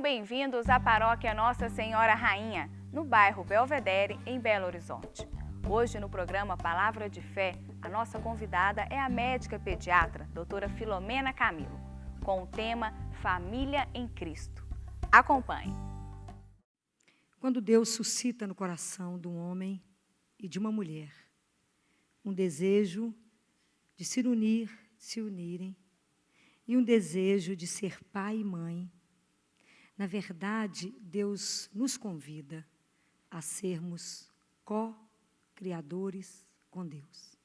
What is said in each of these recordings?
bem-vindos à Paróquia Nossa Senhora Rainha, no bairro Belvedere, em Belo Horizonte. Hoje, no programa Palavra de Fé, a nossa convidada é a médica pediatra, doutora Filomena Camilo, com o tema Família em Cristo. Acompanhe. Quando Deus suscita no coração de um homem e de uma mulher um desejo de se unirem, e um desejo de ser pai e mãe, na verdade, Deus nos convida a sermos co-criadores com Deus.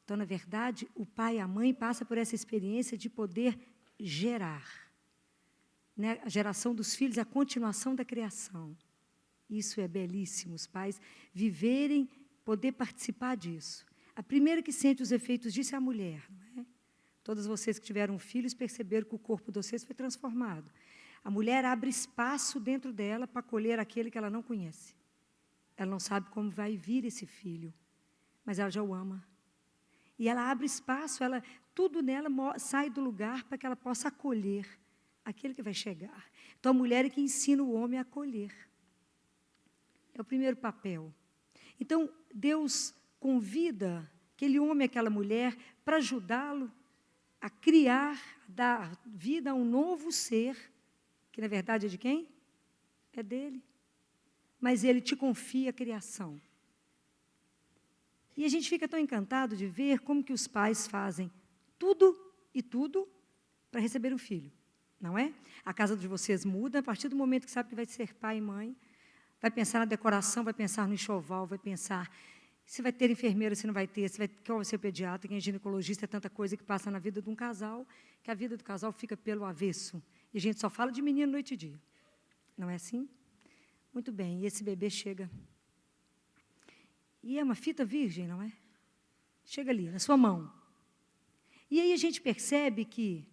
Então, na verdade, o pai e a mãe passam por essa experiência de poder gerar, né? A geração dos filhos, a continuação da criação. Isso é belíssimo, os pais viverem, poder participar disso. A primeira que sente os efeitos disso é a mulher, não é? Todas vocês que tiveram filhos perceberam que o corpo de vocês foi transformado. A mulher abre espaço dentro dela para acolher aquele que ela não conhece. Ela não sabe como vai vir esse filho, mas ela já o ama. E ela abre espaço, tudo nela sai do lugar para que ela possa acolher aquele que vai chegar. Então, a mulher é que ensina o homem a acolher. É o primeiro papel. Então, Deus convida aquele homem, aquela mulher, para ajudá-lo a criar, a dar vida a um novo ser, que na verdade é de quem? É dele. Mas ele te confia a criação. E a gente fica tão encantado de ver como que os pais fazem tudo para receber um filho, não é? A casa de vocês muda a partir do momento que sabe que vai ser pai e mãe, vai pensar na decoração, vai pensar no enxoval, vai pensar se vai ter enfermeira, se não vai ter, qual vai ser o pediatra, quem é ginecologista, é tanta coisa que passa na vida de um casal, que a vida do casal fica pelo avesso. E a gente só fala de menino noite e dia. Não é assim? Muito bem, e esse bebê chega. E é uma fita virgem, não é? Chega ali, na sua mão. E aí a gente percebe que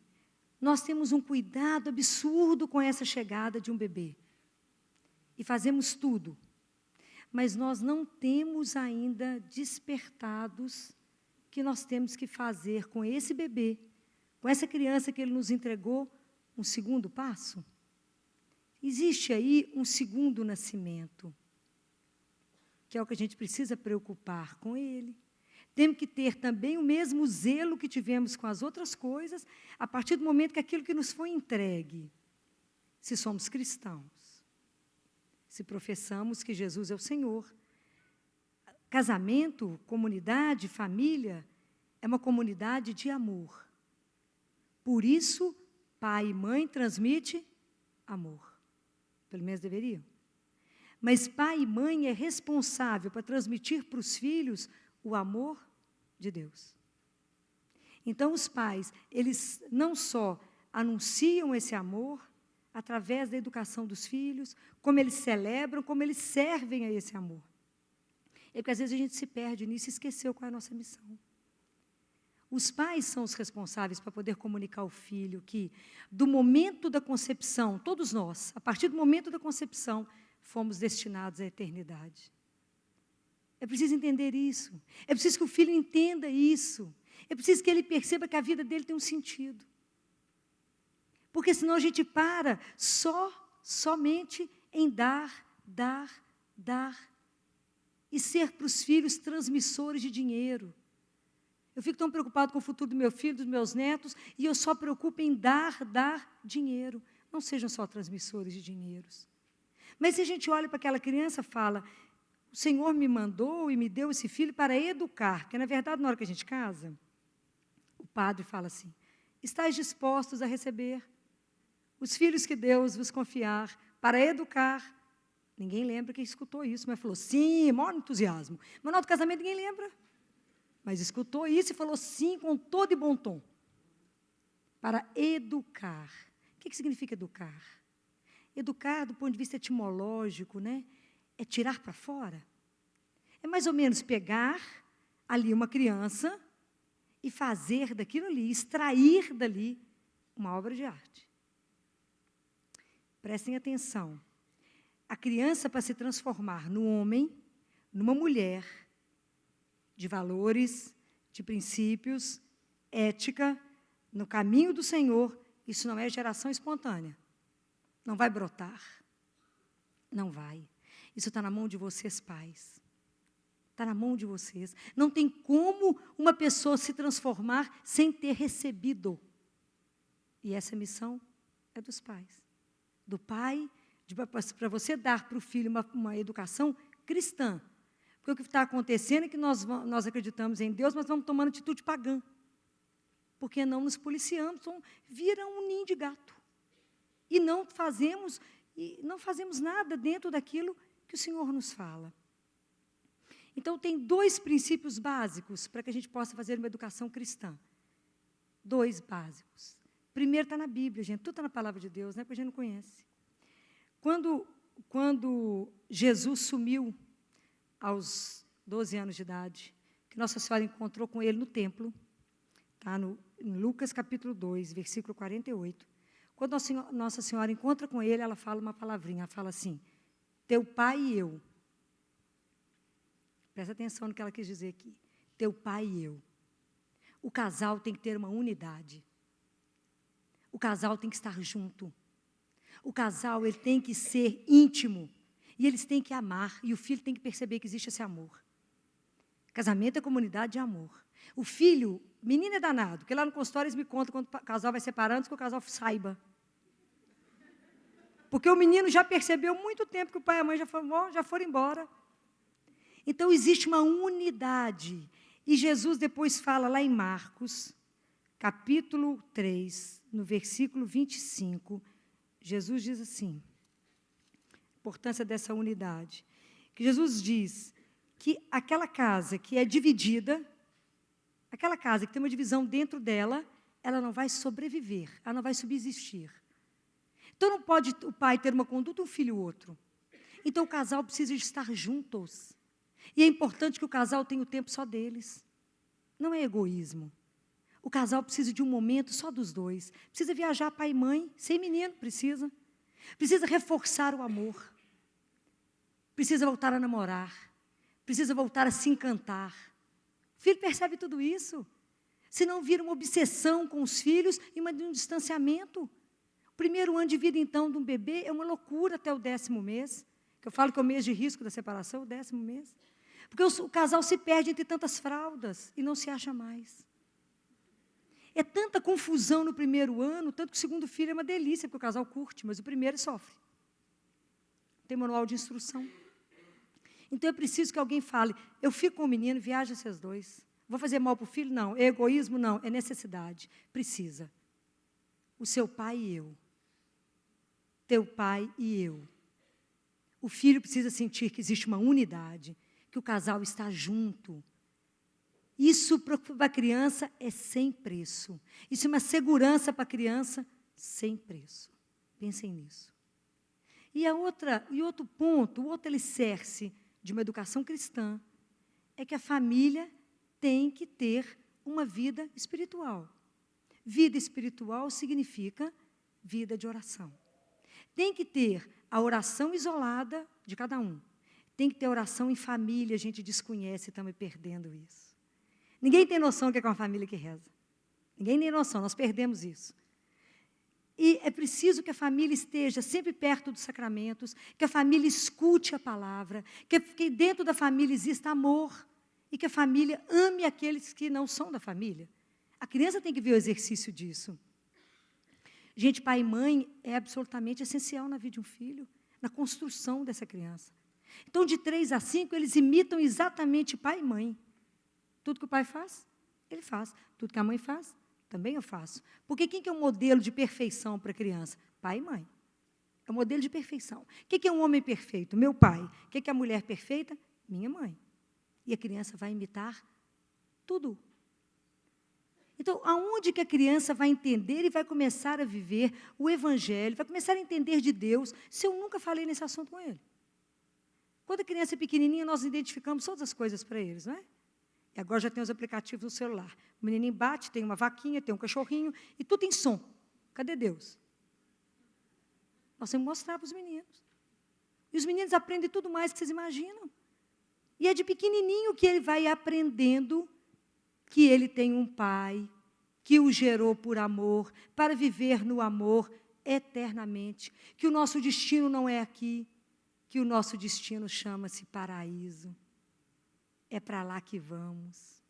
nós temos um cuidado absurdo com essa chegada de um bebê. E fazemos tudo. Mas nós não temos ainda despertados que nós temos que fazer com esse bebê, com essa criança que ele nos entregou, um segundo passo. Existe aí um segundo nascimento, que é o que a gente precisa preocupar com ele. Temos que ter também o mesmo zelo que tivemos com as outras coisas, a partir do momento que aquilo que nos foi entregue, se somos cristãos, se professamos que Jesus é o Senhor. Casamento, comunidade, família, é uma comunidade de amor. Por isso, pai e mãe transmitem amor. Pelo menos deveriam. Mas pai e mãe é responsável para transmitir para os filhos o amor de Deus. Então, os pais, eles não só anunciam esse amor, através da educação dos filhos, como eles celebram, como eles servem a esse amor. É porque às vezes a gente se perde nisso e esqueceu qual é a nossa missão. Os pais são os responsáveis para poder comunicar ao filho que, do momento da concepção, todos nós, a partir do momento da concepção, fomos destinados à eternidade. É preciso entender isso. É preciso que o filho entenda isso. É preciso que ele perceba que a vida dele tem um sentido. Porque senão a gente para somente em dar, e ser para os filhos transmissores de dinheiro. Eu fico tão preocupado com o futuro do meu filho, dos meus netos, e eu só preocupo em dar dinheiro. Não sejam só transmissores de dinheiros. Mas se a gente olha para aquela criança e fala, o Senhor me mandou e me deu esse filho para educar, porque na verdade na hora que a gente casa, o padre fala assim, estais dispostos a receber os filhos que Deus vos confiar para educar. Ninguém lembra quem escutou isso, mas falou sim, maior entusiasmo. No final do casamento ninguém lembra, mas escutou isso e falou sim com todo e bom tom. Para educar. O que significa educar? Educar, do ponto de vista etimológico, né, é tirar para fora. É mais ou menos pegar ali uma criança e fazer daquilo ali, extrair dali uma obra de arte. Prestem atenção. A criança, para se transformar no homem, numa mulher, de valores, de princípios, ética, no caminho do Senhor, isso não é geração espontânea. Não vai brotar. Não vai. Isso está na mão de vocês, pais. Está na mão de vocês. Não tem como uma pessoa se transformar sem ter recebido. E essa missão é dos pais. Do pai, para você dar para o filho uma educação cristã. Porque o que está acontecendo é que nós acreditamos em Deus, mas vamos tomando atitude pagã. Porque não nos policiamos, então vira um ninho de gato. E não fazemos nada dentro daquilo que o Senhor nos fala. Então, tem 2 princípios básicos para que a gente possa fazer uma educação cristã. 2 básicos. Primeiro está na Bíblia, gente. Tudo está na palavra de Deus, né? Porque a gente não conhece. Quando Jesus sumiu aos 12 anos de idade, que Nossa Senhora encontrou com ele no templo, tá? Em Lucas capítulo 2, versículo 48. Quando Nossa Senhora encontra com ele, ela fala uma palavrinha, ela fala assim, teu pai e eu. Presta atenção no que ela quis dizer aqui. Teu pai e eu. O casal tem que ter uma unidade. O casal tem que estar junto. O casal ele tem que ser íntimo. E eles têm que amar. E o filho tem que perceber que existe esse amor. Casamento é comunidade de amor. O filho, menino é danado, porque lá no consultório eles me contam quando o casal vai separando, antes que o casal saiba. Porque o menino já percebeu há muito tempo que o pai e a mãe já foram embora. Então, existe uma unidade. E Jesus depois fala lá em Marcos, capítulo 3, no versículo 25, Jesus diz assim, a importância dessa unidade, que Jesus diz que aquela casa que é dividida, aquela casa que tem uma divisão dentro dela, ela não vai sobreviver, ela não vai subsistir. Então, não pode o pai ter uma conduta e o filho outro. Então, o casal precisa estar juntos. E é importante que o casal tenha o tempo só deles. Não é egoísmo. O casal precisa de um momento só dos dois. Precisa viajar pai e mãe, sem menino, precisa. Precisa reforçar o amor. Precisa voltar a namorar. Precisa voltar a se encantar. O filho percebe tudo isso. Senão vira uma obsessão com os filhos e um distanciamento. O primeiro ano de vida, então, de um bebê é uma loucura até o 10º mês. Que eu falo que é o mês de risco da separação, o 10º mês. Porque o casal se perde entre tantas fraldas e não se acha mais. É tanta confusão no primeiro ano, tanto que o segundo filho é uma delícia, porque o casal curte, mas o primeiro sofre. Tem manual de instrução. Então, é preciso que alguém fale, eu fico com o menino, viaja vocês dois. Vou fazer mal para o filho? Não. É egoísmo? Não. É necessidade. Precisa. O seu pai e eu. Teu pai e eu. O filho precisa sentir que existe uma unidade, que o casal está junto. Isso para a criança é sem preço. Isso é uma segurança para a criança sem preço. Pensem nisso. E outro ponto, o outro alicerce de uma educação cristã é que a família tem que ter uma vida espiritual. Vida espiritual significa vida de oração. Tem que ter a oração isolada de cada um. Tem que ter oração em família, a gente desconhece e estamos perdendo isso. Ninguém tem noção do que é uma família que reza. Ninguém tem noção, nós perdemos isso. E é preciso que a família esteja sempre perto dos sacramentos, que a família escute a palavra, que dentro da família exista amor, e que a família ame aqueles que não são da família. A criança tem que ver o exercício disso. Gente, pai e mãe é absolutamente essencial na vida de um filho, na construção dessa criança. Então, de 3 a 5, eles imitam exatamente pai e mãe. Tudo que o pai faz, ele faz. Tudo que a mãe faz, também eu faço. Porque quem que é o modelo de perfeição para a criança? Pai e mãe. É o modelo de perfeição. O que é um homem perfeito? Meu pai. O que é a mulher perfeita? Minha mãe. E a criança vai imitar tudo. Então, aonde que a criança vai entender e vai começar a viver o Evangelho, vai começar a entender de Deus, se eu nunca falei nesse assunto com ele? Quando a criança é pequenininha, nós identificamos todas as coisas para eles, não é? E agora já tem os aplicativos no celular. O menininho bate, tem uma vaquinha, tem um cachorrinho, e tudo tem som. Cadê Deus? Nós temos que mostrar para os meninos. E os meninos aprendem tudo mais que vocês imaginam. E é de pequenininho que ele vai aprendendo que ele tem um pai, que o gerou por amor, para viver no amor eternamente, que o nosso destino não é aqui, que o nosso destino chama-se paraíso. É para lá que vamos.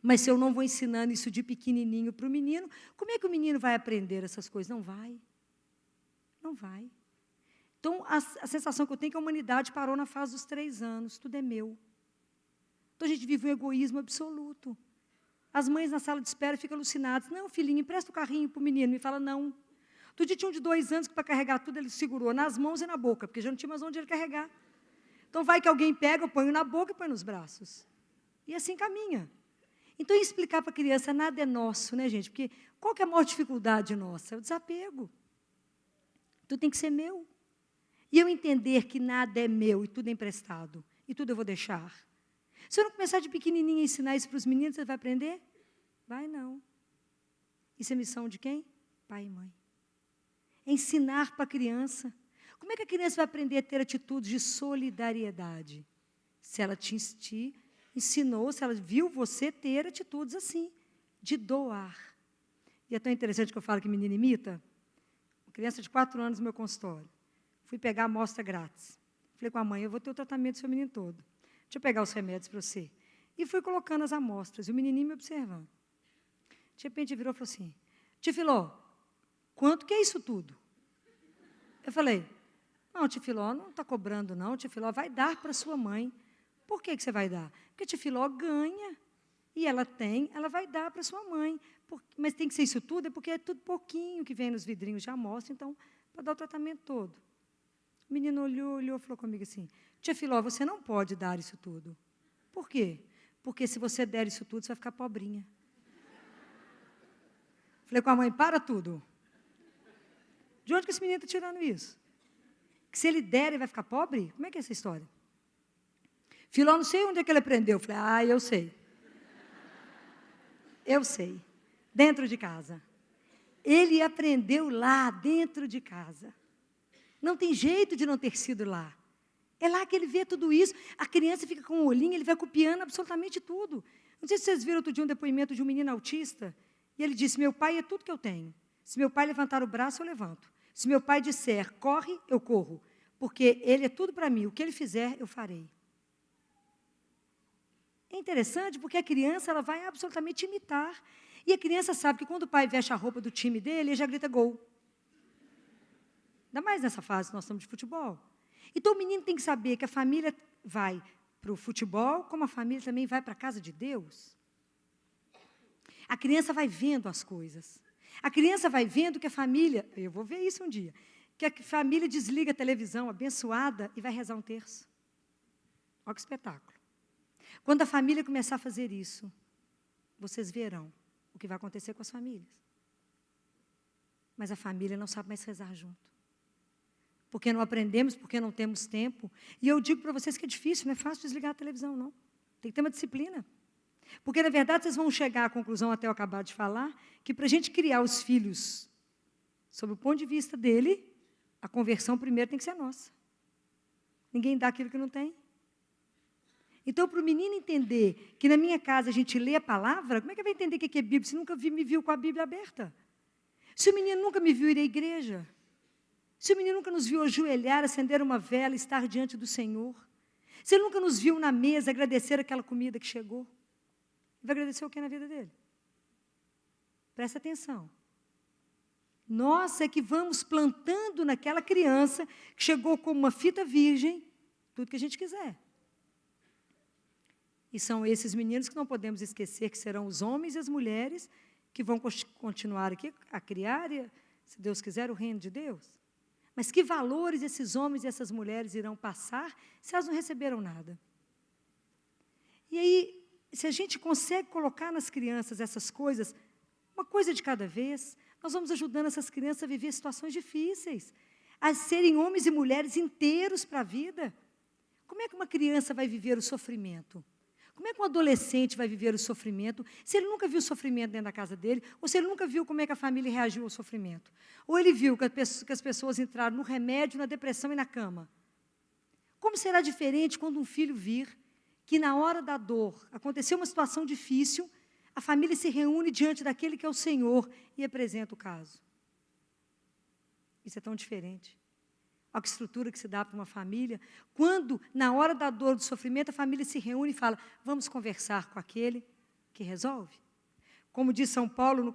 Mas se eu não vou ensinando isso de pequenininho para o menino, como é que o menino vai aprender essas coisas? Não vai. Não vai. Então, a sensação que eu tenho é que a humanidade parou na fase dos 3 anos, tudo é meu. Então, a gente vive um egoísmo absoluto. As mães na sala de espera ficam alucinadas. Não, filhinho, empresta o carrinho para o menino. Me fala, não. Outro dia tinha um de 2 anos que, para carregar tudo, ele segurou nas mãos e na boca, porque já não tinha mais onde ele carregar. Então, vai que alguém pega, eu ponho na boca e põe nos braços. E assim caminha. Então, explicar para a criança, nada é nosso, né, gente? Porque qual que é a maior dificuldade nossa? É o desapego. Tudo tem que ser meu. E eu entender que nada é meu e tudo é emprestado. E tudo eu vou deixar. Se eu não começar de pequenininho a ensinar isso para os meninos, você vai aprender? Vai não. Isso é missão de quem? Pai e mãe. É ensinar para a criança. Como é que a criança vai aprender a ter atitudes de solidariedade? Se ela te ensinou, se ela viu você ter atitudes assim, de doar. E é tão interessante que eu falo que menina imita. Uma criança de 4 anos no meu consultório. Fui pegar a amostra grátis. Falei com a mãe, eu vou ter o tratamento do seu menino todo. Deixa eu pegar os remédios para você. E fui colocando as amostras, e o menininho me observando. De repente, ele virou e falou assim, tia Filó, quanto que é isso tudo? Eu falei, não, tia Filó, não está cobrando não, tia Filó vai dar para sua mãe. Por que você vai dar? Porque tia Filó ganha, e ela tem, ela vai dar para sua mãe. Mas tem que ser isso tudo, é porque é tudo pouquinho que vem nos vidrinhos de amostra, então, para dar o tratamento todo. O menino olhou, falou comigo assim, tia Filó, você não pode dar isso tudo. Por quê? Porque se você der isso tudo, você vai ficar pobrinha. Falei com a mãe, para tudo. De onde que esse menino está tirando isso? Que se ele der, ele vai ficar pobre? Como é que é essa história? Filó, não sei onde é que ele aprendeu. Falei, eu sei. Eu sei. Dentro de casa. Ele aprendeu lá, dentro de casa. Não tem jeito de não ter sido lá. É lá que ele vê tudo isso. A criança fica com o olhinho, ele vai copiando absolutamente tudo. Não sei se vocês viram outro dia um depoimento de um menino autista, e ele disse, meu pai é tudo que eu tenho. Se meu pai levantar o braço, eu levanto. Se meu pai disser, corre, eu corro. Porque ele é tudo para mim. O que ele fizer, eu farei. É interessante porque a criança ela vai absolutamente imitar. E a criança sabe que quando o pai veste a roupa do time dele, ele já grita gol. Ainda mais nessa fase que nós estamos de futebol. Então, o menino tem que saber que a família vai para o futebol, como a família também vai para a casa de Deus. A criança vai vendo as coisas. A criança vai vendo que a família, eu vou ver isso um dia, que a família desliga a televisão abençoada e vai rezar um terço. Olha que espetáculo. Quando a família começar a fazer isso, vocês verão o que vai acontecer com as famílias. Mas a família não sabe mais rezar junto. Porque não aprendemos, porque não temos tempo. E eu digo para vocês que é difícil, não é fácil desligar a televisão, não. Tem que ter uma disciplina. Porque, na verdade, vocês vão chegar à conclusão, até eu acabar de falar, que para a gente criar os filhos, sob o ponto de vista dele, a conversão primeiro tem que ser nossa. Ninguém dá aquilo que não tem. Então, para o menino entender que na minha casa a gente lê a palavra, como é que ele vai entender o que é Bíblia se nunca me viu com a Bíblia aberta? Se o menino nunca me viu ir à igreja, se o menino nunca nos viu ajoelhar, acender uma vela, estar diante do Senhor, se ele nunca nos viu na mesa agradecer aquela comida que chegou, vai agradecer o que na vida dele? Presta atenção. Nós é que vamos plantando naquela criança que chegou como uma fita virgem, tudo que a gente quiser. E são esses meninos que não podemos esquecer que serão os homens e as mulheres que vão continuar aqui a criar, se Deus quiser, o reino de Deus. Mas que valores esses homens e essas mulheres irão passar se elas não receberam nada? E aí, se a gente consegue colocar nas crianças essas coisas, uma coisa de cada vez, nós vamos ajudando essas crianças a viver situações difíceis, a serem homens e mulheres inteiros para a vida. Como é que uma criança vai viver o sofrimento? Como é que um adolescente vai viver o sofrimento se ele nunca viu o sofrimento dentro da casa dele, ou se ele nunca viu como é que a família reagiu ao sofrimento? Ou ele viu que as pessoas entraram no remédio, na depressão e na cama? Como será diferente quando um filho vir que na hora da dor aconteceu uma situação difícil, a família se reúne diante daquele que é o Senhor e apresenta o caso? Isso é tão diferente. Olha que estrutura que se dá para uma família. Quando, na hora da dor, do sofrimento, a família se reúne e fala, vamos conversar com aquele que resolve. Como diz São Paulo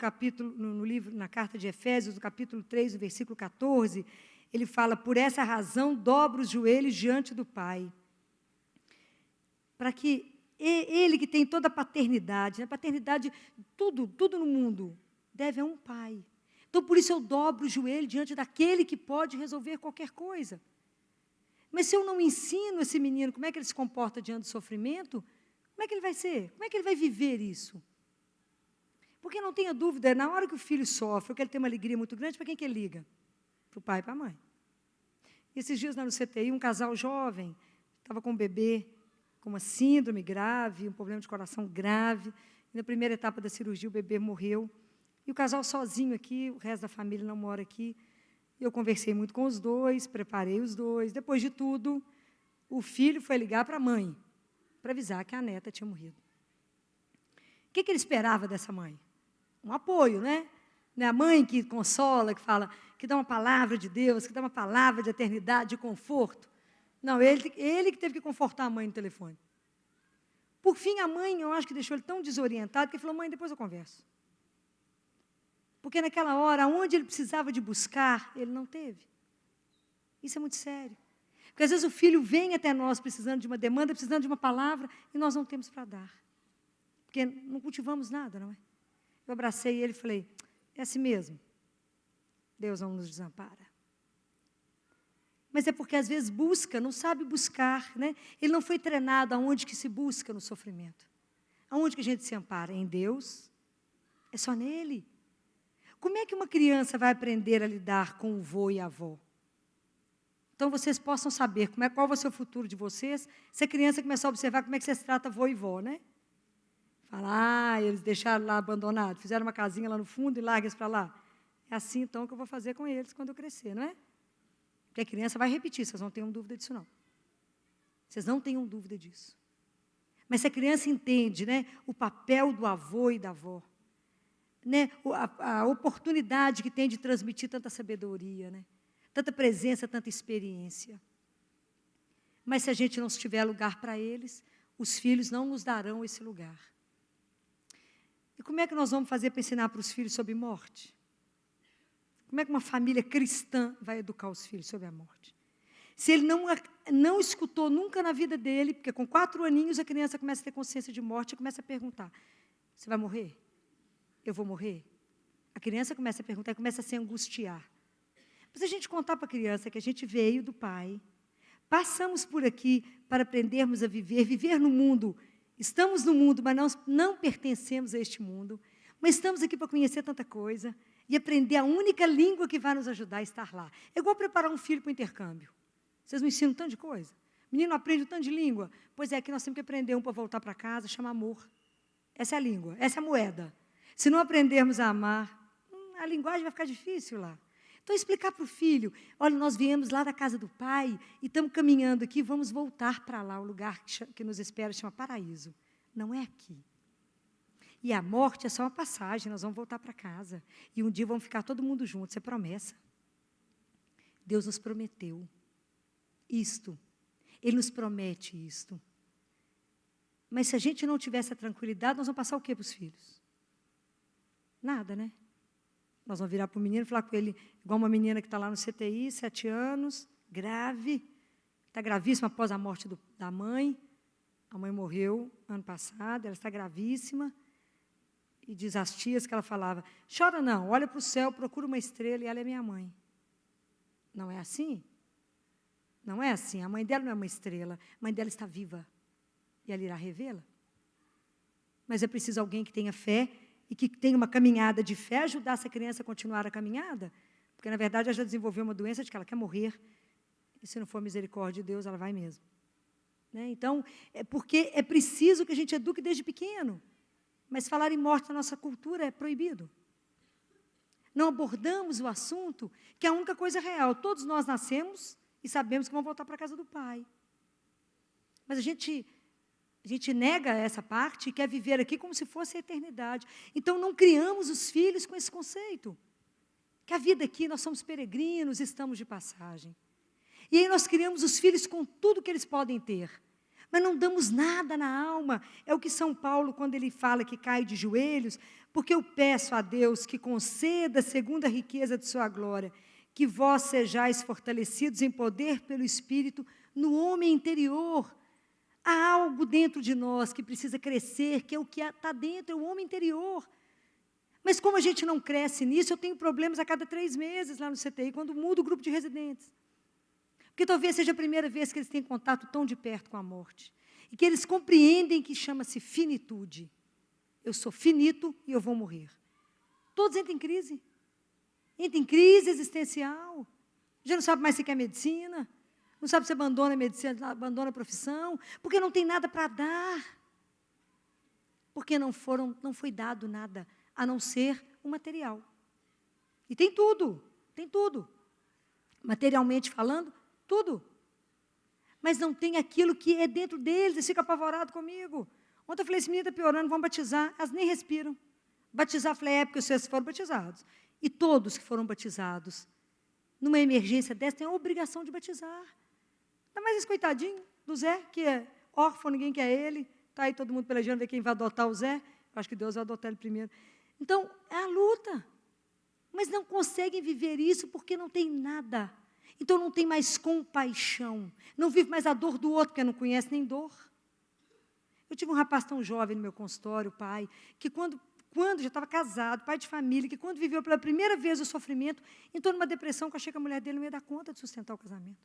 no livro, na carta de Efésios, no capítulo 3, no versículo 14, ele fala, por essa razão, dobra os joelhos diante do Pai. Para que ele que tem toda a paternidade, tudo no mundo, deve a um pai. Então, por isso eu dobro o joelho diante daquele que pode resolver qualquer coisa. Mas se eu não ensino esse menino como é que ele se comporta diante do sofrimento, como é que ele vai ser? Como é que ele vai viver isso? Porque não tenha dúvida, na hora que o filho sofre, ou que ele tem uma alegria muito grande, para quem que ele liga? Para o pai e para a mãe. Esses dias lá no CTI, um casal jovem, estava com um bebê, com uma síndrome grave, um problema de coração grave. E na primeira etapa da cirurgia, o bebê morreu. E o casal sozinho aqui, o resto da família não mora aqui. Eu conversei muito com os dois, preparei os dois. Depois de tudo, o filho foi ligar para a mãe, para avisar que a neta tinha morrido. O que ele esperava dessa mãe? Um apoio, né? Não é a mãe que consola, que fala, que dá uma palavra de Deus, que dá uma palavra de eternidade, de conforto. Não, ele que teve que confortar a mãe no telefone. Por fim, a mãe, eu acho que deixou ele tão desorientado, que ele falou, mãe, depois eu converso. Porque naquela hora, onde ele precisava de buscar, ele não teve. Isso é muito sério. Porque às vezes o filho vem até nós precisando de uma demanda, precisando de uma palavra, e nós não temos para dar. Porque não cultivamos nada, não é? Eu abracei ele e falei, é assim mesmo. Deus não nos desampara. Mas é porque às vezes busca, não sabe buscar, né? Ele não foi treinado aonde que se busca no sofrimento. Aonde que a gente se ampara? Em Deus? É só nele. Como é que uma criança vai aprender a lidar com o vô e a avó? Então, vocês possam saber qual vai ser o futuro de vocês, se a criança começar a observar como é que vocês tratam vô e vó, né? Fala, eles deixaram lá abandonado, fizeram uma casinha lá no fundo e largam eles para lá. É assim, então, que eu vou fazer com eles quando eu crescer, não é? Porque a criança vai repetir, vocês não tenham dúvida disso, não. Vocês não tenham dúvida disso. Mas se a criança entende, né, o papel do avô e da avó, né, a oportunidade que tem de transmitir tanta sabedoria, né, tanta presença, tanta experiência. Mas se a gente não tiver lugar para eles, os filhos não nos darão esse lugar. E como é que nós vamos fazer para ensinar para os filhos sobre morte? Como é que uma família cristã vai educar os filhos sobre a morte? Se ele não escutou nunca na vida dele, porque com 4 aninhos a criança começa a ter consciência de morte e começa a perguntar, você vai morrer? Eu vou morrer? A criança começa a perguntar e começa a se angustiar. Mas a gente contar para a criança que a gente veio do Pai, passamos por aqui para aprendermos a viver no mundo, estamos no mundo, mas não pertencemos a este mundo, mas estamos aqui para conhecer tanta coisa e aprender a única língua que vai nos ajudar a estar lá. É igual preparar um filho para o intercâmbio. Vocês não ensinam tanto de coisa? O menino aprende um tanto de língua. Pois é, aqui nós temos que aprender um para voltar para casa, chama amor. Essa é a língua, essa é a moeda. Se não aprendermos a amar, a linguagem vai ficar difícil lá. Então, explicar para o filho, olha, nós viemos lá da casa do pai e estamos caminhando aqui, vamos voltar para lá, o lugar que nos espera chama paraíso. Não é aqui. E a morte é só uma passagem, nós vamos voltar para casa. E um dia vamos ficar todo mundo junto, isso é promessa. Deus nos prometeu isto. Ele nos promete isto. Mas se a gente não tiver essa tranquilidade, nós vamos passar o quê para os filhos? Nada, né? Nós vamos virar para o menino e falar com ele, igual uma menina que está lá no CTI, 7 anos, grave, está gravíssima após a morte da mãe. A mãe morreu ano passado, ela está gravíssima. E diz às tias que ela falava, chora não, olha para o céu, procura uma estrela e ela é minha mãe. Não é assim? Não é assim. A mãe dela não é uma estrela, a mãe dela está viva. E ela irá revê-la. Mas é preciso alguém que tenha fé e que tenha uma caminhada de fé, ajudar essa criança a continuar a caminhada, porque, na verdade, ela já desenvolveu uma doença de que ela quer morrer, e se não for misericórdia de Deus, ela vai mesmo. Né? Então, é porque é preciso que a gente eduque desde pequeno, mas falar em morte na nossa cultura é proibido. Não abordamos o assunto, que é a única coisa real. Todos nós nascemos e sabemos que vamos voltar para a casa do Pai. Mas a gente nega essa parte e quer viver aqui como se fosse a eternidade. Então, não criamos os filhos com esse conceito. que a vida aqui, nós somos peregrinos, estamos de passagem. E aí nós criamos os filhos com tudo que eles podem ter, mas não damos nada na alma. É o que São Paulo, quando ele fala que cai de joelhos, porque eu peço a Deus que conceda, segundo a riqueza de sua glória, que vós sejais fortalecidos em poder pelo Espírito no homem interior. Há algo dentro de nós que precisa crescer, que é o que está dentro, é o homem interior. Mas como a gente não cresce nisso, eu tenho problemas a cada 3 meses lá no CTI, quando muda o grupo de residentes. Porque talvez seja a primeira vez que eles têm contato tão de perto com a morte. E que eles compreendem que chama-se finitude. Eu sou finito e eu vou morrer. Todos entram em crise. Entram em crise existencial. Já não sabe mais se quer medicina. Não sabe se abandona a medicina, abandona a profissão. Porque não tem nada para dar. Porque não foi dado nada, a não ser o material. E tem tudo, tem tudo. Materialmente falando, tudo. Mas não tem aquilo que é dentro deles, eles ficam apavorados comigo. Ontem eu falei, esse menino está piorando, vamos batizar. Elas nem respiram. Batizar, eu falei, porque vocês foram batizados. E todos que foram batizados, numa emergência dessa, têm a obrigação de batizar. Ainda mais esse coitadinho do Zé, que é órfão, ninguém quer ele. Está aí todo mundo pelejando, ver quem vai adotar o Zé. Eu acho que Deus vai adotar ele primeiro. Então, é a luta. Mas não conseguem viver isso porque não tem nada. Então, não tem mais compaixão. Não vive mais a dor do outro, porque não conhece nem dor. Eu tive um rapaz tão jovem no meu consultório, pai, que quando já estava casado, pai de família, que quando viveu pela primeira vez o sofrimento, entrou numa depressão, que eu achei que a mulher dele não ia dar conta de sustentar o casamento.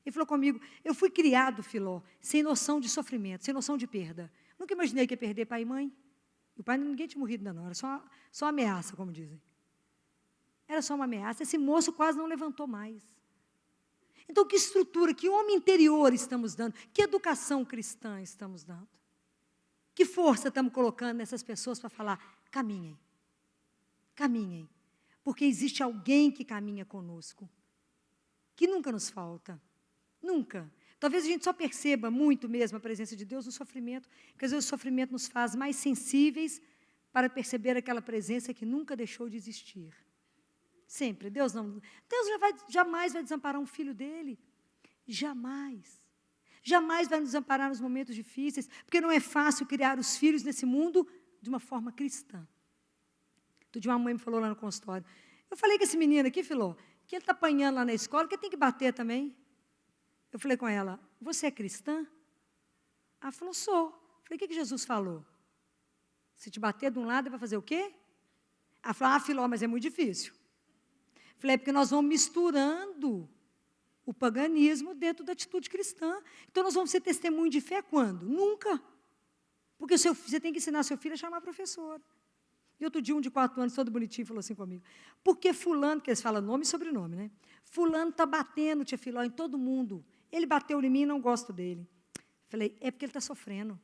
Ele falou comigo, eu fui criado, Filó, sem noção de sofrimento, sem noção de perda. Nunca imaginei que ia perder pai e mãe. E o pai, ninguém tinha morrido ainda não, era só uma ameaça, como dizem. Era só uma ameaça. Esse moço quase não levantou mais. Então, que estrutura, que homem interior estamos dando? Que educação cristã estamos dando? Que força estamos colocando nessas pessoas para falar, caminhem, caminhem. Porque existe alguém que caminha conosco, que nunca nos falta, nunca. Talvez a gente só perceba muito mesmo a presença de Deus no sofrimento, porque às vezes o sofrimento nos faz mais sensíveis para perceber aquela presença que nunca deixou de existir. Sempre. Deus jamais vai desamparar um filho dele. Jamais. Jamais vai nos desamparar nos momentos difíceis, porque não é fácil criar os filhos nesse mundo de uma forma cristã. Outro dia uma mãe me falou lá no consultório, eu falei com esse menino aqui, Filó, que ele está apanhando lá na escola, que ele tem que bater também. Eu falei com ela, você é cristã? Ela falou, sou. Eu falei, o que Jesus falou? Se te bater de um lado, vai fazer o quê? Ela falou, Filó, mas é muito difícil. Eu falei, é porque nós vamos misturando o paganismo dentro da atitude cristã. Então, nós vamos ser testemunho de fé quando? Nunca. Porque você tem que ensinar seu filho a chamar a professora. E outro dia, um de 4 anos, todo bonitinho, falou assim comigo, porque fulano, que eles falam nome e sobrenome, né? Fulano está batendo, tia Filó, em todo mundo. Ele bateu em mim e não gosto dele. Falei, é porque ele está sofrendo.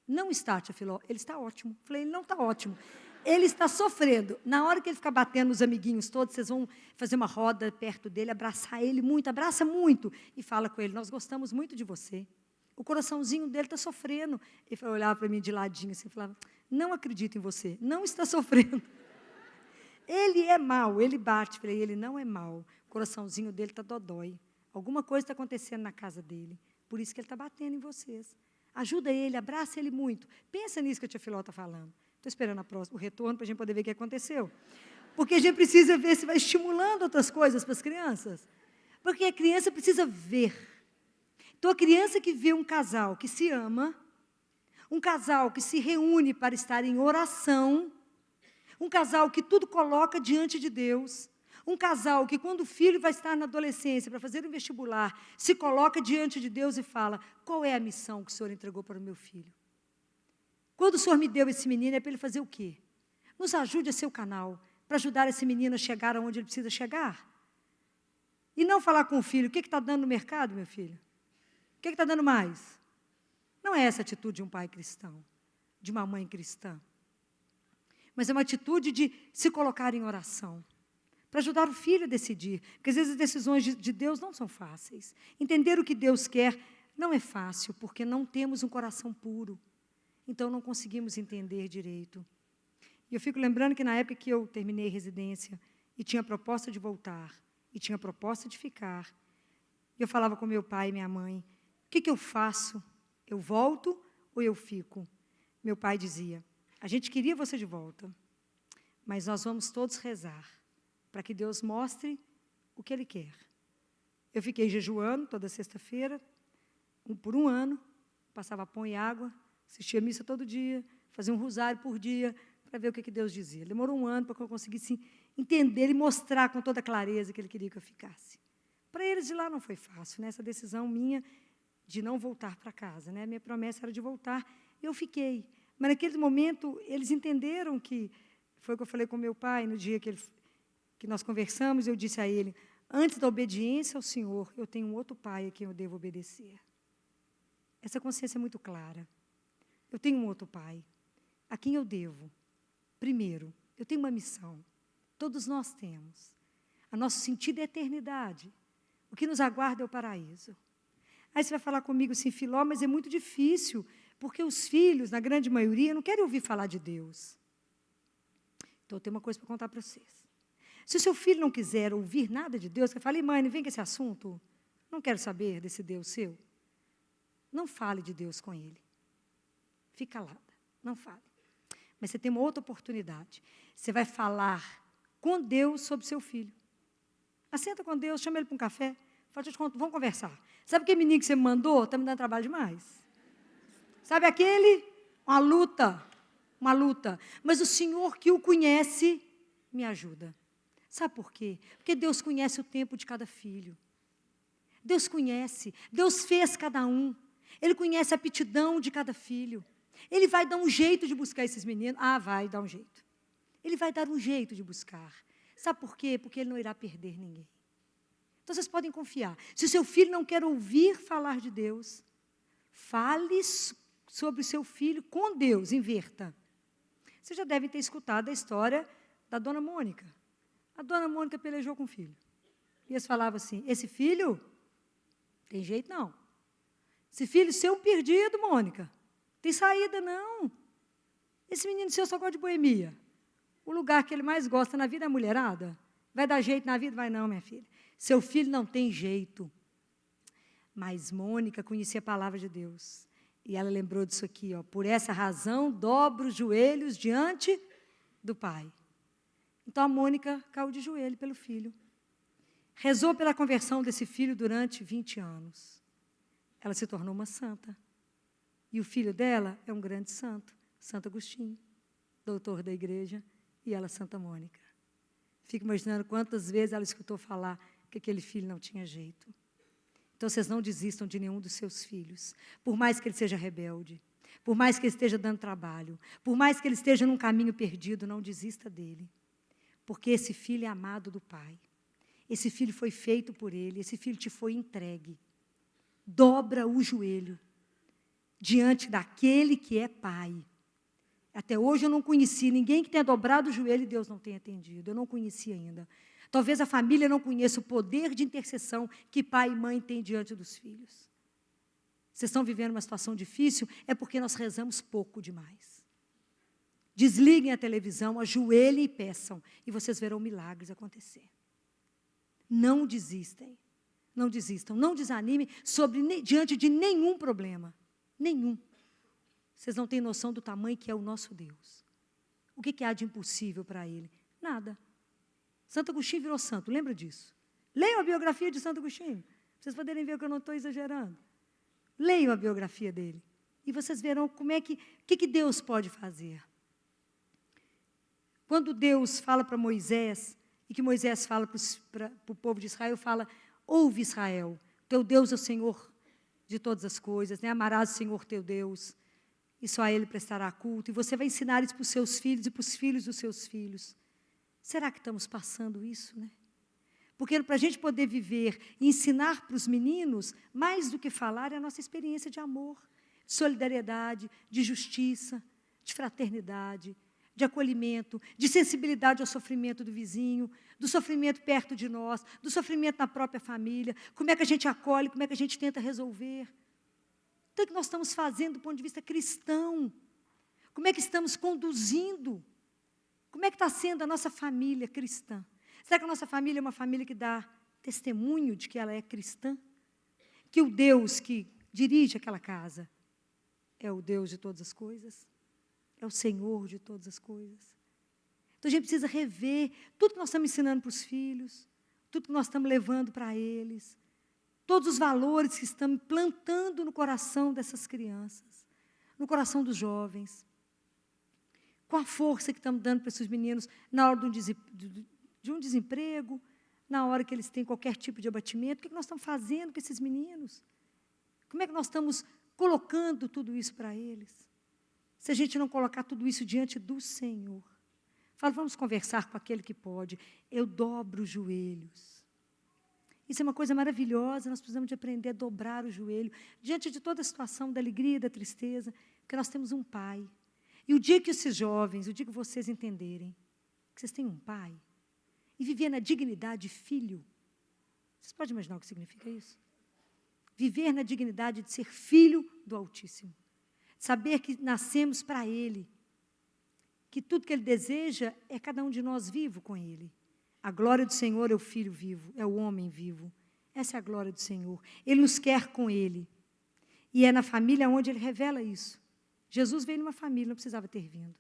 Não está, tia Filó, ele está ótimo. Falei, ele não está ótimo. Ele está sofrendo. Na hora que ele ficar batendo nos amiguinhos todos, vocês vão fazer uma roda perto dele, abraçar ele muito, abraça muito. E fala com ele, nós gostamos muito de você. O coraçãozinho dele está sofrendo. Ele olhava para mim de ladinho assim, e falava, não acredito em você, não está sofrendo. Ele é mau, ele bate. Falei, ele não é mau. O coraçãozinho dele está dodói. Alguma coisa está acontecendo na casa dele. Por isso que ele está batendo em vocês. Ajuda ele, abraça ele muito. Pensa nisso que a tia Filó está falando. Estou esperando o retorno para a gente poder ver o que aconteceu. Porque a gente precisa ver se vai estimulando outras coisas para as crianças. Porque a criança precisa ver. Então, a criança que vê um casal que se ama, um casal que se reúne para estar em oração, um casal que tudo coloca diante de Deus, um casal que, quando o filho vai estar na adolescência para fazer um vestibular, se coloca diante de Deus e fala, qual é a missão que o Senhor entregou para o meu filho? Quando o Senhor me deu esse menino, é para ele fazer o quê? Nos ajude a ser o canal, para ajudar esse menino a chegar aonde ele precisa chegar. E não falar com o filho, o que está dando no mercado, meu filho? O que está dando mais? Não é essa a atitude de um pai cristão, de uma mãe cristã. Mas é uma atitude de se colocar em oração, para ajudar o filho a decidir. Porque às vezes as decisões de Deus não são fáceis. Entender o que Deus quer não é fácil, porque não temos um coração puro. Então, não conseguimos entender direito. E eu fico lembrando que, na época que eu terminei residência e tinha proposta de voltar, e tinha proposta de ficar. E eu falava com meu pai e minha mãe, o que eu faço? Eu volto ou eu fico? Meu pai dizia, a gente queria você de volta, mas nós vamos todos rezar, para que Deus mostre o que Ele quer. Eu fiquei jejuando toda sexta-feira, por um ano, passava pão e água, assistia a missa todo dia, fazia um rosário por dia, para ver o que Deus dizia. Demorou um ano para que eu conseguisse entender e mostrar com toda clareza que Ele queria que eu ficasse. Para eles de lá não foi fácil, né? Essa decisão minha de não voltar para casa, né? Minha promessa era de voltar, e eu fiquei. Mas, naquele momento, eles entenderam que, foi o que eu falei com meu pai, no dia que nós conversamos, eu disse a ele, antes da obediência ao Senhor, eu tenho um outro pai a quem eu devo obedecer. Essa consciência é muito clara. Eu tenho um outro pai, a quem eu devo. Primeiro, eu tenho uma missão. Todos nós temos. O nosso sentido é a eternidade. O que nos aguarda é o paraíso. Aí você vai falar comigo assim, Filó, mas é muito difícil, porque os filhos, na grande maioria, não querem ouvir falar de Deus. Então, eu tenho uma coisa para contar para vocês. Se o seu filho não quiser ouvir nada de Deus, você fala, mãe, não vem com esse assunto, não quero saber desse Deus seu. Não fale de Deus com ele. Fica calada, não fale. Mas você tem uma outra oportunidade. Você vai falar com Deus sobre seu filho. Assenta com Deus, chama ele para um café, fala, deixa eu te contar, vamos conversar. Sabe aquele menino que você me mandou? Está me dando trabalho demais. Sabe aquele? Uma luta. Mas o Senhor que o conhece, me ajuda. Sabe por quê? Porque Deus conhece o tempo de cada filho. Deus conhece, Deus fez cada um. Ele conhece a aptidão de cada filho. Ele vai dar um jeito de buscar esses meninos. Vai dar um jeito. Ele vai dar um jeito de buscar. Sabe por quê? Porque ele não irá perder ninguém. Então, vocês podem confiar. Se o seu filho não quer ouvir falar de Deus, fale sobre o seu filho com Deus, inverta. Vocês já devem ter escutado a história da dona Mônica. A dona Mônica pelejou com o filho. E eles falavam assim, esse filho, tem jeito não. Esse filho seu perdido, Mônica. Tem saída não. Esse menino seu só gosta de boemia. O lugar que ele mais gosta na vida é a mulherada. Vai dar jeito na vida? Vai não, minha filha. Seu filho não tem jeito. Mas Mônica conhecia a palavra de Deus. E ela lembrou disso aqui, ó. Por essa razão, dobro os joelhos diante do Pai. Então, a Mônica caiu de joelho pelo filho. Rezou pela conversão desse filho durante 20 anos. Ela se tornou uma santa. E o filho dela é um grande santo, Santo Agostinho, doutor da igreja, e ela Santa Mônica. Fico imaginando quantas vezes ela escutou falar que aquele filho não tinha jeito. Então, vocês não desistam de nenhum dos seus filhos, por mais que ele seja rebelde, por mais que ele esteja dando trabalho, por mais que ele esteja num caminho perdido, não desista dele, porque esse filho é amado do Pai, esse filho foi feito por ele, esse filho te foi entregue. Dobra o joelho diante daquele que é Pai. Até hoje eu não conheci ninguém que tenha dobrado o joelho e Deus não tenha atendido, eu não conheci ainda. Talvez a família não conheça o poder de intercessão que pai e mãe têm diante dos filhos. Vocês estão vivendo uma situação difícil, é porque nós rezamos pouco demais. Desliguem a televisão, ajoelhem e peçam, e vocês verão milagres acontecer. Não desistem, não desistam, não desanimem diante de nenhum problema, nenhum. Vocês não têm noção do tamanho que é o nosso Deus. O que há de impossível para Ele? Nada. Santo Agostinho virou santo, lembra disso? Leiam a biografia de Santo Agostinho, para vocês poderem ver que eu não estou exagerando. Leiam a biografia dele, e vocês verão o que Deus pode fazer. Quando Deus fala para Moisés, e que Moisés fala para o povo de Israel, fala, ouve Israel, teu Deus é o Senhor de todas as coisas, né? Amarás o Senhor teu Deus, e só a Ele prestará culto, e você vai ensinar isso para os seus filhos e para os filhos dos seus filhos. Será que estamos passando isso, né? Porque para a gente poder viver e ensinar para os meninos, mais do que falar, é a nossa experiência de amor, de solidariedade, de justiça, de fraternidade, de acolhimento, de sensibilidade ao sofrimento do vizinho, do sofrimento perto de nós, do sofrimento na própria família, como é que a gente acolhe, como é que a gente tenta resolver. Então, o que nós estamos fazendo do ponto de vista cristão? Como é que estamos conduzindo? Como é que está sendo a nossa família cristã? Será que a nossa família é uma família que dá testemunho de que ela é cristã? Que o Deus que dirige aquela casa é o Deus de todas as coisas? É o Senhor de todas as coisas? Então, a gente precisa rever tudo que nós estamos ensinando para os filhos, tudo que nós estamos levando para eles, todos os valores que estamos plantando no coração dessas crianças, no coração dos jovens. Qual a força que estamos dando para esses meninos na hora de um desemprego, na hora que eles têm qualquer tipo de abatimento? O que nós estamos fazendo com esses meninos? Como é que nós estamos colocando tudo isso para eles? Se a gente não colocar tudo isso diante do Senhor. Fala, vamos conversar com aquele que pode. Eu dobro os joelhos. Isso é uma coisa maravilhosa, nós precisamos de aprender a dobrar o joelho, diante de toda a situação da alegria, da tristeza, porque nós temos um Pai. E o dia que esses jovens, o dia que vocês entenderem que vocês têm um Pai, e viver na dignidade de filho, vocês podem imaginar o que significa isso? Viver na dignidade de ser filho do Altíssimo. Saber que nascemos para Ele, que tudo que Ele deseja é cada um de nós vivo com Ele. A glória do Senhor é o Filho vivo, é o homem vivo. Essa é a glória do Senhor. Ele nos quer com Ele. E é na família onde Ele revela isso. Jesus veio numa família, não precisava ter vindo.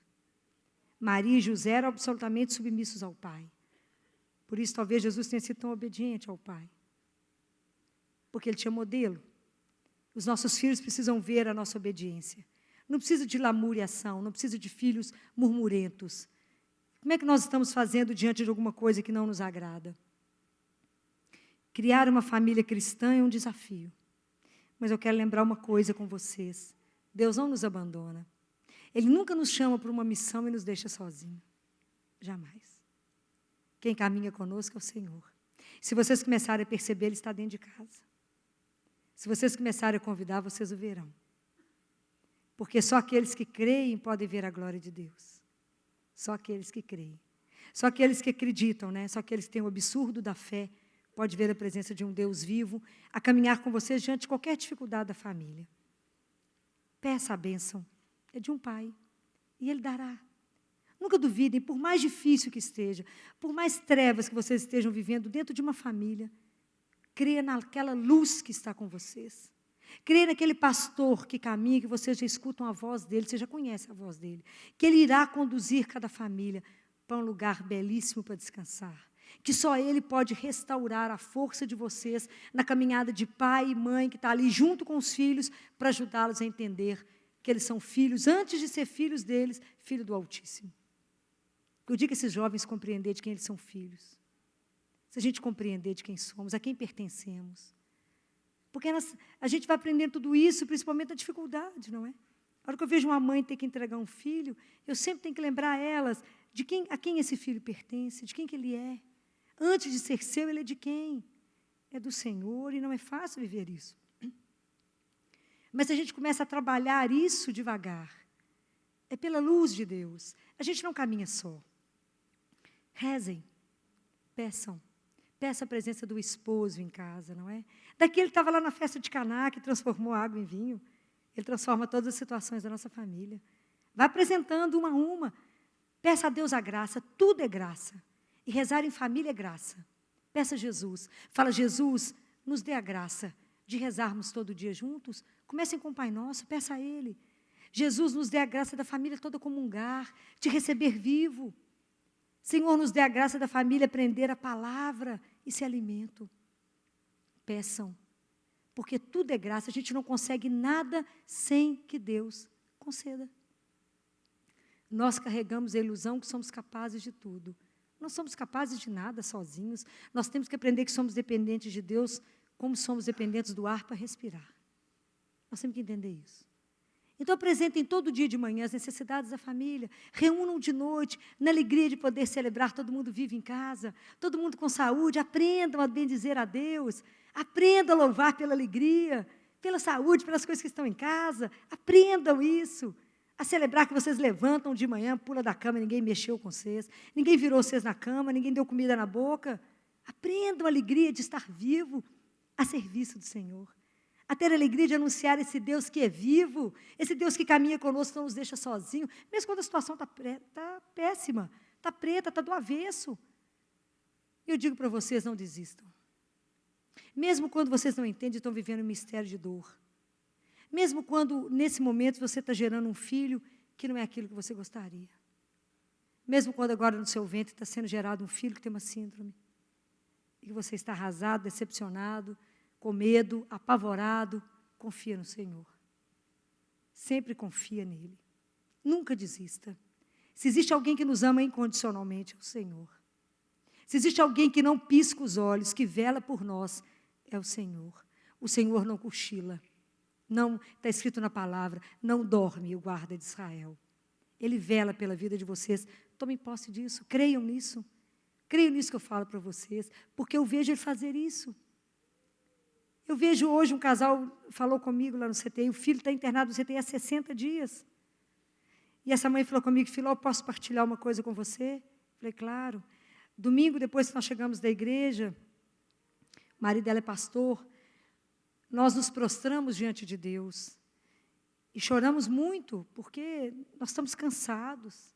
Maria e José eram absolutamente submissos ao Pai. Por isso, talvez Jesus tenha sido tão obediente ao Pai. Porque Ele tinha modelo. Os nossos filhos precisam ver a nossa obediência. Não precisa de lamuriação, não precisa de filhos murmurentos. Como é que nós estamos fazendo diante de alguma coisa que não nos agrada? Criar uma família cristã é um desafio. Mas eu quero lembrar uma coisa com vocês. Deus não nos abandona. Ele nunca nos chama para uma missão e nos deixa sozinhos. Jamais. Quem caminha conosco é o Senhor. Se vocês começarem a perceber, Ele está dentro de casa. Se vocês começarem a convidar, vocês o verão. Porque só aqueles que creem podem ver a glória de Deus. Só aqueles que creem. Só aqueles que acreditam, né? Só aqueles que têm o absurdo da fé podem ver a presença de um Deus vivo a caminhar com vocês diante de qualquer dificuldade da família. Peça a bênção. É de um Pai. E Ele dará. Nunca duvidem, por mais difícil que esteja, por mais trevas que vocês estejam vivendo dentro de uma família, creia naquela luz que está com vocês. Creia naquele pastor que caminha, que vocês já escutam a voz dele, você já conhece a voz dele, que ele irá conduzir cada família para um lugar belíssimo para descansar, que só Ele pode restaurar a força de vocês na caminhada de pai e mãe que está ali junto com os filhos para ajudá-los a entender que eles são filhos, antes de ser filhos deles, filho do Altíssimo. Eu digo a esses jovens compreender de quem eles são filhos. Se a gente compreender de quem somos, a quem pertencemos. Porque a gente vai aprendendo tudo isso, principalmente na dificuldade, não é? A hora que eu vejo uma mãe ter que entregar um filho, eu sempre tenho que lembrar elas a quem esse filho pertence, de quem que ele é. Antes de ser seu, ele é de quem? É do Senhor, e não é fácil viver isso. Mas a gente começa a trabalhar isso devagar. É pela luz de Deus. A gente não caminha só. Rezem, peçam. Peça a presença do esposo em casa, não é? Daquele que estava lá na festa de Caná, que transformou a água em vinho. Ele transforma todas as situações da nossa família. Vai apresentando uma a uma. Peça a Deus a graça, tudo é graça. E rezar em família é graça. Peça a Jesus. Fala, Jesus, nos dê a graça de rezarmos todo dia juntos. Comecem com o Pai Nosso, peça a Ele. Jesus, nos dê a graça da família toda comungar, de receber vivo. Senhor, nos dê a graça da família aprender a palavra e se alimento. Peçam, porque tudo é graça, a gente não consegue nada sem que Deus conceda. Nós carregamos a ilusão que somos capazes de tudo. Não somos capazes de nada sozinhos. Nós temos que aprender que somos dependentes de Deus, como somos dependentes do ar para respirar. Nós temos que entender isso. Então, apresentem todo dia de manhã as necessidades da família. Reúnam de noite, na alegria de poder celebrar, todo mundo vive em casa, todo mundo com saúde. Aprendam a bendizer a Deus. Aprendam a louvar pela alegria, pela saúde, pelas coisas que estão em casa. Aprendam isso. A celebrar que vocês levantam de manhã, pula da cama, ninguém mexeu com vocês, ninguém virou vocês na cama, ninguém deu comida na boca. Aprendam a alegria de estar vivo a serviço do Senhor. A ter a alegria de anunciar esse Deus que é vivo, esse Deus que caminha conosco, não nos deixa sozinhos, mesmo quando a situação está péssima, está preta, está do avesso. E eu digo para vocês, não desistam. Mesmo quando vocês não entendem, estão vivendo um mistério de dor. Mesmo quando, nesse momento, você está gerando um filho que não é aquilo que você gostaria. Mesmo quando agora no seu ventre está sendo gerado um filho que tem uma síndrome. E que você está arrasado, decepcionado, com medo, apavorado, confia no Senhor. Sempre confia nele. Nunca desista. Se existe alguém que nos ama incondicionalmente, é o Senhor. Se existe alguém que não pisca os olhos, que vela por nós, é o Senhor. O Senhor não cochila. Não, está escrito na palavra, não dorme o guarda de Israel. Ele vela pela vida de vocês. Tomem posse disso, creiam nisso. Creiam nisso que eu falo para vocês, porque eu vejo ele fazer isso. Eu vejo hoje um casal, falou comigo lá no CTI, o filho está internado no CTI há 60 dias. E essa mãe falou comigo, Filó, posso partilhar uma coisa com você? Falei, claro. Domingo, depois que nós chegamos da igreja, o marido dela é pastor, nós nos prostramos diante de Deus. E choramos muito, porque nós estamos cansados.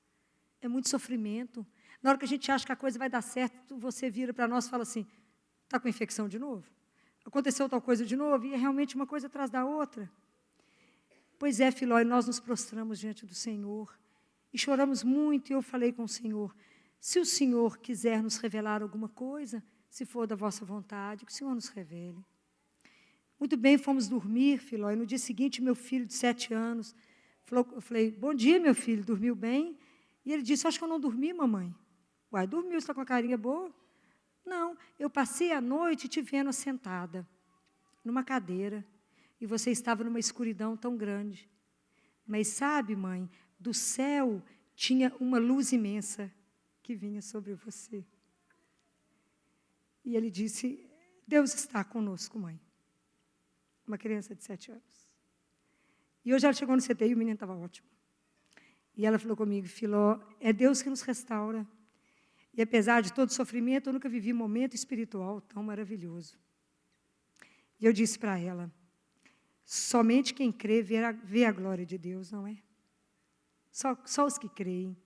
É muito sofrimento. Na hora que a gente acha que a coisa vai dar certo, você vira para nós e fala assim, está com infecção de novo? Aconteceu tal coisa de novo? E é realmente uma coisa atrás da outra. Pois é, Filó, e nós nos prostramos diante do Senhor. E choramos muito, e eu falei com o Senhor, se o Senhor quiser nos revelar alguma coisa, se for da vossa vontade, que o Senhor nos revele. Muito bem, fomos dormir, Filó, e no dia seguinte, meu filho de 7 anos, eu falei, bom dia, meu filho, dormiu bem? E ele disse, acho que eu não dormi, mamãe. Uai, dormiu, você está com a carinha boa? Não, eu passei a noite te vendo sentada, numa cadeira, e você estava numa escuridão tão grande. Mas sabe, mãe, do céu tinha uma luz imensa que vinha sobre você. E ele disse, Deus está conosco, mãe. Uma criança de 7 anos. E hoje ela chegou no CTI e o menino estava ótimo. E ela falou comigo, Filó, é Deus que nos restaura. E apesar de todo sofrimento, eu nunca vivi um momento espiritual tão maravilhoso. E eu disse para ela, somente quem crê vê a glória de Deus, não é? Só os que creem.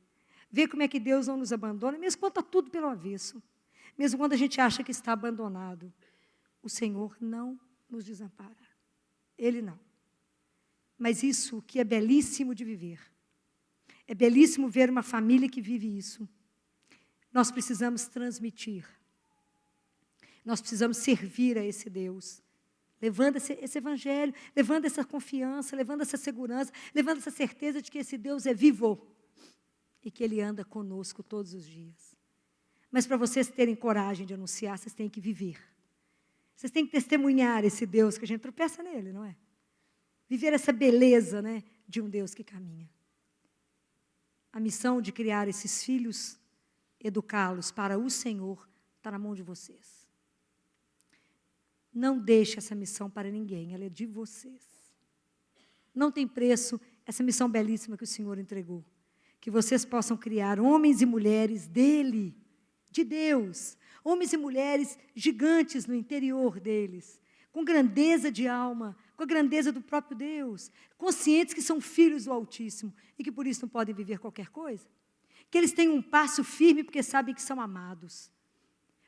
Vê como é que Deus não nos abandona, mesmo quando está tudo pelo avesso. Mesmo quando a gente acha que está abandonado. O Senhor não nos desampara. Ele não. Mas isso que é belíssimo de viver. É belíssimo ver uma família que vive isso. Nós precisamos transmitir. Nós precisamos servir a esse Deus. Levando esse evangelho, levando essa confiança, levando essa segurança, levando essa certeza de que esse Deus é vivo e que Ele anda conosco todos os dias. Mas para vocês terem coragem de anunciar, vocês têm que viver. Vocês têm que testemunhar esse Deus que a gente tropeça nele, não é? Viver essa beleza, né, de um Deus que caminha. A missão de criar esses filhos, educá-los para o Senhor, está na mão de vocês. Não deixe essa missão para ninguém, ela é de vocês. Não tem preço essa missão belíssima que o Senhor entregou. Que vocês possam criar homens e mulheres dele, de Deus. Homens e mulheres gigantes no interior deles, com grandeza de alma, com a grandeza do próprio Deus, conscientes que são filhos do Altíssimo e que por isso não podem viver qualquer coisa. Que eles tenham um passo firme porque sabem que são amados.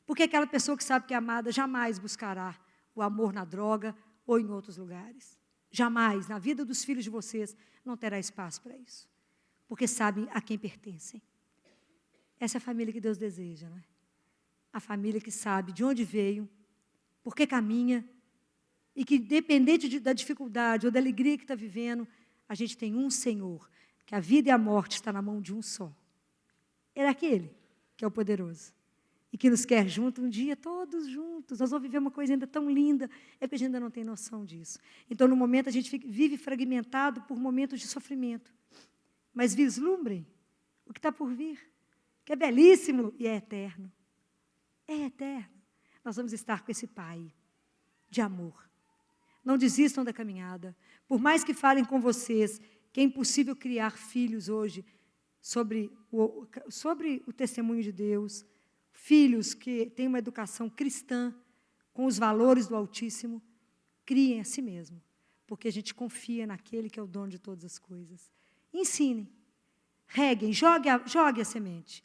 Porque aquela pessoa que sabe que é amada jamais buscará o amor na droga ou em outros lugares. Jamais, na vida dos filhos de vocês, não terá espaço para isso. Porque sabem a quem pertencem. Essa é a família que Deus deseja, não é? A família que sabe de onde veio, por que caminha, e que, independente da dificuldade ou da alegria que está vivendo, a gente tem um Senhor, que a vida e a morte está na mão de um só. É aquele que é o poderoso. E que nos quer juntos um dia, todos juntos. Nós vamos viver uma coisa ainda tão linda, é porque a gente ainda não tem noção disso. Então, no momento, a gente vive fragmentado por momentos de sofrimento. Mas vislumbrem o que está por vir, que é belíssimo e é eterno. É eterno. Nós vamos estar com esse Pai de amor. Não desistam da caminhada. Por mais que falem com vocês que é impossível criar filhos hoje sobre o testemunho de Deus, filhos que têm uma educação cristã, com os valores do Altíssimo, criem a si mesmo, porque a gente confia naquele que é o dono de todas as coisas. Ensinem, reguem, jogue a semente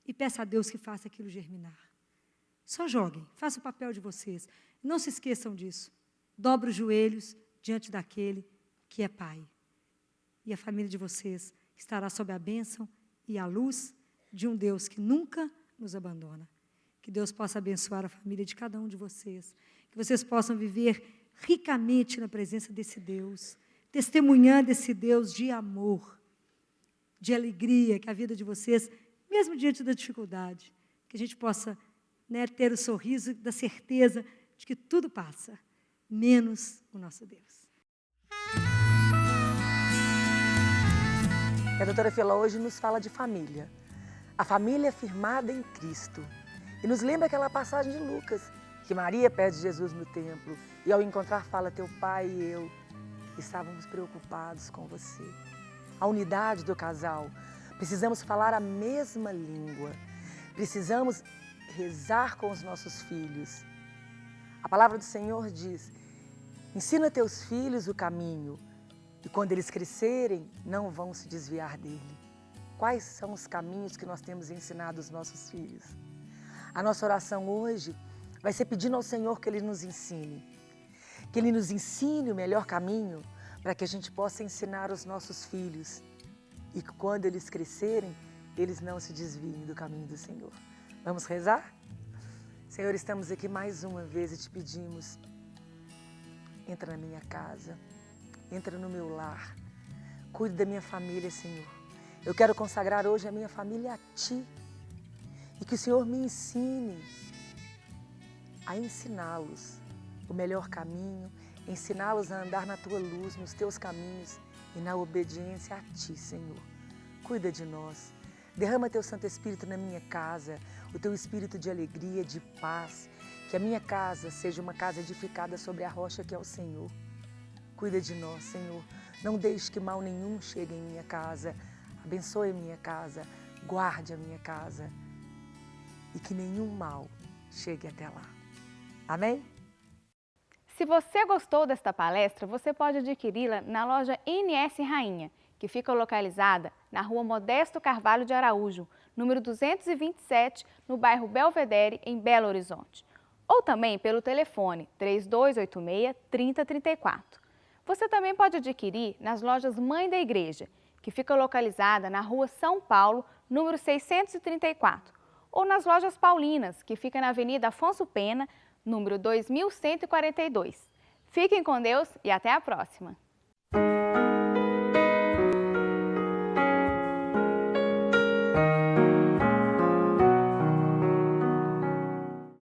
e peça a Deus que faça aquilo germinar. Só joguem, façam o papel de vocês. Não se esqueçam disso. Dobre os joelhos diante daquele que é Pai. E a família de vocês estará sob a bênção e a luz de um Deus que nunca nos abandona. Que Deus possa abençoar a família de cada um de vocês. Que vocês possam viver ricamente na presença desse Deus, testemunhando esse Deus de amor, de alegria, que a vida de vocês, mesmo diante da dificuldade, que a gente possa, né, ter o sorriso da certeza de que tudo passa, menos o nosso Deus. A doutora Filó hoje nos fala de família. A família firmada em Cristo. E nos lembra aquela passagem de Lucas, que Maria pede Jesus no templo e ao encontrar fala, teu pai e eu estávamos preocupados com você. A unidade do casal. Precisamos falar a mesma língua. Precisamos rezar com os nossos filhos. A palavra do Senhor diz, ensina teus filhos o caminho e quando eles crescerem, não vão se desviar dele. Quais são os caminhos que nós temos ensinado aos nossos filhos? A nossa oração hoje vai ser pedindo ao Senhor que Ele nos ensine. Que Ele nos ensine o melhor caminho para que a gente possa ensinar os nossos filhos. E que quando eles crescerem, eles não se desviem do caminho do Senhor. Vamos rezar? Senhor, estamos aqui mais uma vez e te pedimos, entra na minha casa, entra no meu lar, cuide da minha família, Senhor. Eu quero consagrar hoje a minha família a Ti e que o Senhor me ensine a ensiná-los o melhor caminho, ensiná-los a andar na Tua luz, nos Teus caminhos e na obediência a Ti, Senhor. Cuida de nós. Derrama Teu Santo Espírito na minha casa, o Teu Espírito de alegria, de paz. Que a minha casa seja uma casa edificada sobre a rocha que é o Senhor. Cuida de nós, Senhor. Não deixe que mal nenhum chegue em minha casa. Abençoe a minha casa, guarde a minha casa. E que nenhum mal chegue até lá. Amém? Se você gostou desta palestra, você pode adquiri-la na loja NS Rainha, que fica localizada na Rua Modesto Carvalho de Araújo, número 227, no bairro Belvedere, em Belo Horizonte. Ou também pelo telefone 3286-3034. Você também pode adquirir nas lojas Mãe da Igreja, que fica localizada na Rua São Paulo, número 634. Ou nas lojas Paulinas, que fica na Avenida Afonso Pena, número 2142. Fiquem com Deus e até a próxima!